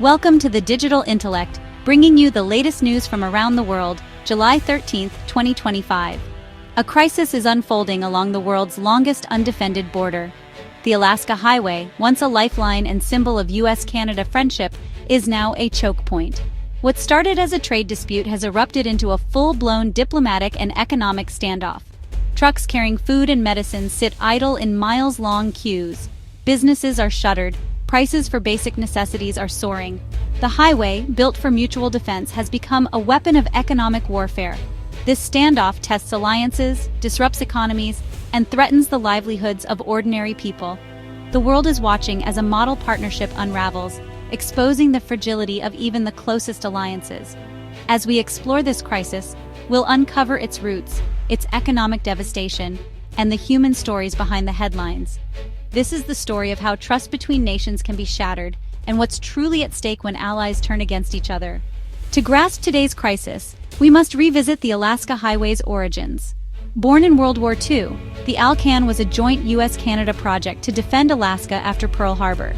Welcome to the Digital Intellect, bringing you the latest news from around the world, July 13, 2025. A crisis is unfolding along the world's longest undefended border. The Alaska Highway, once a lifeline and symbol of U.S.-Canada friendship, is now a choke point. What started as a trade dispute has erupted into a full-blown diplomatic and economic standoff. Trucks carrying food and medicine sit idle in miles-long queues. Businesses are shuttered. Prices for basic necessities are soaring. The highway, built for mutual defense, has become a weapon of economic warfare. This standoff tests alliances, disrupts economies, and threatens the livelihoods of ordinary people. The world is watching as a model partnership unravels, exposing the fragility of even the closest alliances. As we explore this crisis, we'll uncover its roots, its economic devastation, and the human stories behind the headlines. This is the story of how trust between nations can be shattered and what's truly at stake when allies turn against each other. To grasp today's crisis, we must revisit the Alaska Highway's origins. Born in World War II, the ALCAN was a joint U.S.-Canada project to defend Alaska after Pearl Harbor.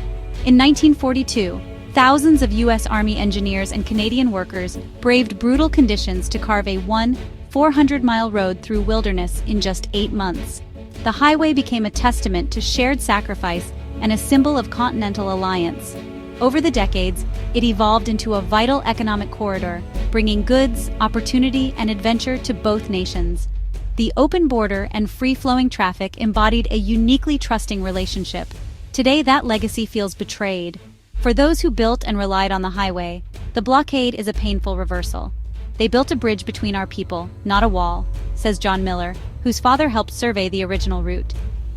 In 1942, thousands of U.S. Army engineers and Canadian workers braved brutal conditions to carve a 400-mile road through wilderness in just 8 months. The highway became a testament to shared sacrifice and a symbol of continental alliance. Over the decades, it evolved into a vital economic corridor, bringing goods, opportunity, and adventure to both nations. The open border and free-flowing traffic embodied a uniquely trusting relationship. Today, that legacy feels betrayed. For those who built and relied on the highway, the blockade is a painful reversal. They built a bridge between our people, not a wall, says John Miller, whose father helped survey the original route.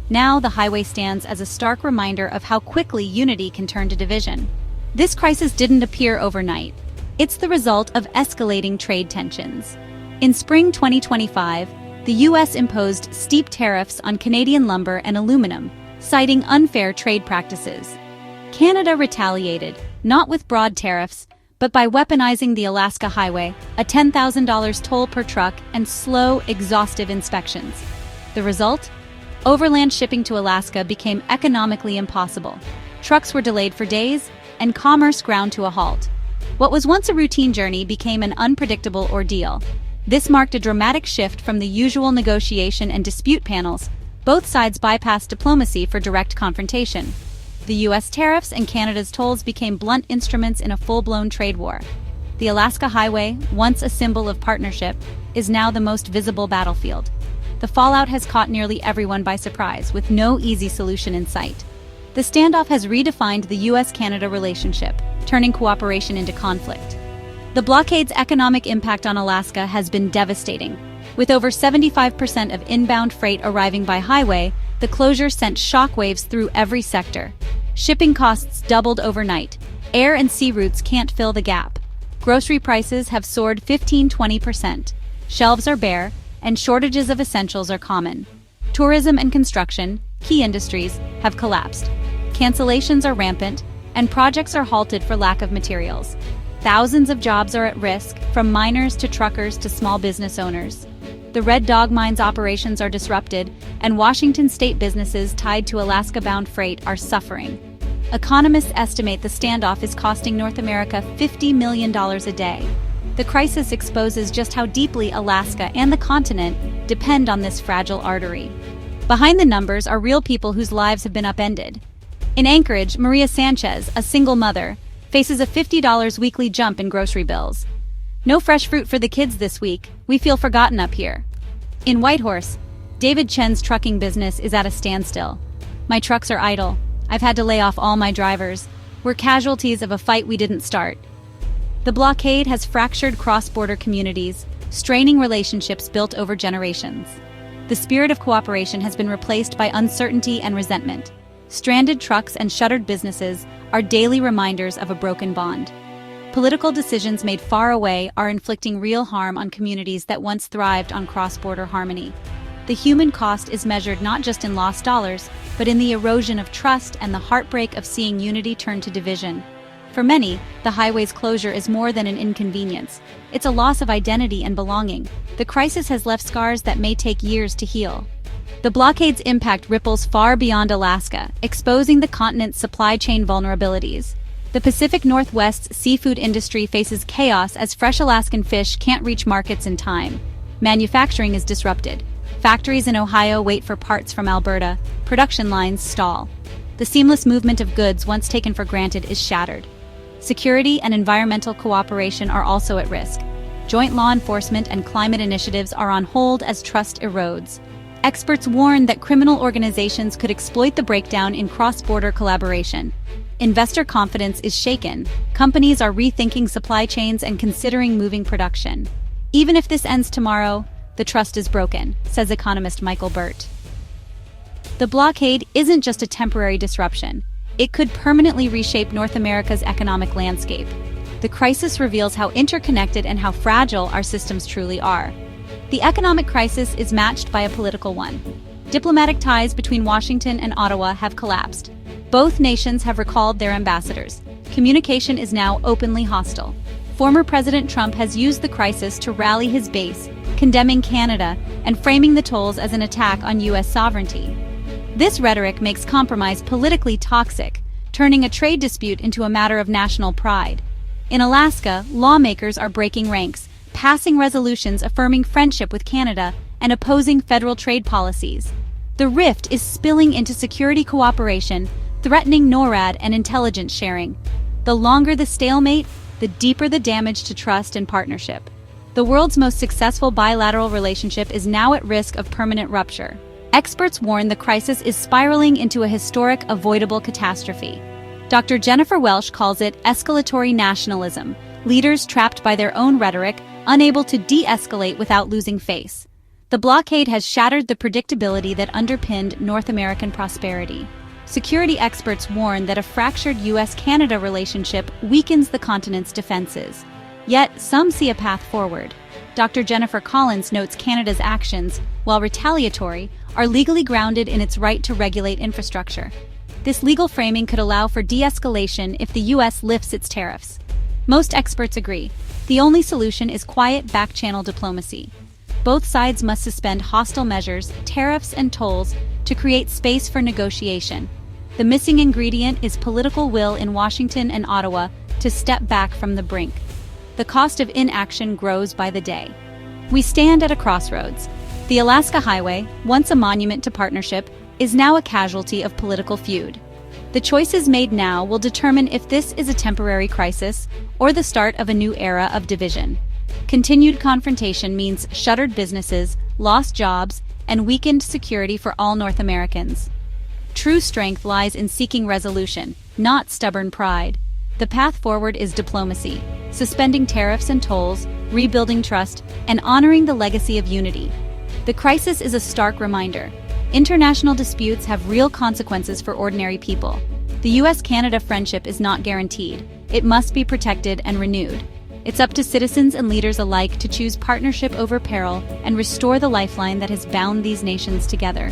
Now the highway stands as a stark reminder of how quickly unity can turn to division. This crisis didn't appear overnight. It's the result of escalating trade tensions. In spring 2025, the U.S. imposed steep tariffs on Canadian lumber and aluminum, citing unfair trade practices. Canada retaliated, not with broad tariffs, but by weaponizing the Alaska Highway, a $10,000 toll per truck, and slow, exhaustive inspections. The result? Overland shipping to Alaska became economically impossible. Trucks were delayed for days, and commerce ground to a halt. What was once a routine journey became an unpredictable ordeal. This marked a dramatic shift from the usual negotiation and dispute panels. Both sides bypassed diplomacy for direct confrontation. The U.S. tariffs and Canada's tolls became blunt instruments in a full-blown trade war. The Alaska Highway, once a symbol of partnership, is now the most visible battlefield. The fallout has caught nearly everyone by surprise, with no easy solution in sight. The standoff has redefined the U.S.-Canada relationship, turning cooperation into conflict. The blockade's economic impact on Alaska has been devastating. With over 75% of inbound freight arriving by highway, the closure sent shockwaves through every sector. Shipping costs doubled overnight. Air and sea routes can't fill the gap. Grocery prices have soared 15–20%. Shelves are bare, and shortages of essentials are common. Tourism and construction, key industries, have collapsed. Cancellations are rampant, and projects are halted for lack of materials. Thousands of jobs are at risk, from miners to truckers to small business owners. The Red Dog Mine's operations are disrupted, and Washington state businesses tied to Alaska-bound freight are suffering. Economists estimate the standoff is costing North America $50 million a day. The crisis exposes just how deeply Alaska and the continent depend on this fragile artery. Behind the numbers are real people whose lives have been upended. In Anchorage, Maria Sanchez, a single mother, faces a $50 weekly jump in grocery bills. No fresh fruit for the kids this week. We feel forgotten up here. In Whitehorse, David Chen's trucking business is at a standstill. My trucks are idle. I've had to lay off all my drivers. We're casualties of a fight we didn't start. The blockade has fractured cross-border communities, straining relationships built over generations. The spirit of cooperation has been replaced by uncertainty and resentment. Stranded trucks and shuttered businesses are daily reminders of a broken bond. Political decisions made far away are inflicting real harm on communities that once thrived on cross-border harmony. The human cost is measured not just in lost dollars, but in the erosion of trust and the heartbreak of seeing unity turn to division. For many, the highway's closure is more than an inconvenience. It's a loss of identity and belonging. The crisis has left scars that may take years to heal. The blockade's impact ripples far beyond Alaska, exposing the continent's supply chain vulnerabilities. The Pacific Northwest's seafood industry faces chaos as fresh Alaskan fish can't reach markets in time. Manufacturing is disrupted. Factories in Ohio wait for parts from Alberta. Production lines stall. The seamless movement of goods once taken for granted is shattered. Security and environmental cooperation are also at risk. Joint law enforcement and climate initiatives are on hold as trust erodes. Experts warn that criminal organizations could exploit the breakdown in cross-border collaboration. Investor confidence is shaken. Companies are rethinking supply chains and considering moving production. Even if this ends tomorrow, the trust is broken, says economist Michael Burt. The blockade isn't just a temporary disruption. It could permanently reshape North America's economic landscape. The crisis reveals how interconnected and how fragile our systems truly are. The economic crisis is matched by a political one. Diplomatic ties between Washington and Ottawa have collapsed. Both nations have recalled their ambassadors. Communication is now openly hostile. Former President Trump has used the crisis to rally his base, condemning Canada and framing the tolls as an attack on U.S. sovereignty. This rhetoric makes compromise politically toxic, turning a trade dispute into a matter of national pride. In Alaska, lawmakers are breaking ranks, passing resolutions affirming friendship with Canada and opposing federal trade policies. The rift is spilling into security cooperation, threatening NORAD and intelligence sharing. The longer the stalemate, the deeper the damage to trust and partnership. The world's most successful bilateral relationship is now at risk of permanent rupture. Experts warn the crisis is spiraling into a historic, avoidable catastrophe. Dr. Jennifer Welsh calls it escalatory nationalism, leaders trapped by their own rhetoric, unable to de-escalate without losing face. The blockade has shattered the predictability that underpinned North American prosperity. Security experts warn that a fractured U.S.-Canada relationship weakens the continent's defenses. Yet, some see a path forward. Dr. Jennifer Collins notes Canada's actions, while retaliatory, are legally grounded in its right to regulate infrastructure. This legal framing could allow for de-escalation if the U.S. lifts its tariffs. Most experts agree. The only solution is quiet back-channel diplomacy. Both sides must suspend hostile measures, tariffs and tolls, to create space for negotiation. The missing ingredient is political will in Washington and Ottawa to step back from the brink. The cost of inaction grows by the day. We stand at a crossroads. The Alaska Highway, once a monument to partnership, is now a casualty of political feud. The choices made now will determine if this is a temporary crisis or the start of a new era of division. Continued confrontation means shuttered businesses, lost jobs, and weakened security for all North Americans. True strength lies in seeking resolution, not stubborn pride. The path forward is diplomacy, suspending tariffs and tolls, rebuilding trust, and honoring the legacy of unity. The crisis is a stark reminder. International disputes have real consequences for ordinary people. The U.S.-Canada friendship is not guaranteed. It must be protected and renewed. It's up to citizens and leaders alike to choose partnership over peril and restore the lifeline that has bound these nations together.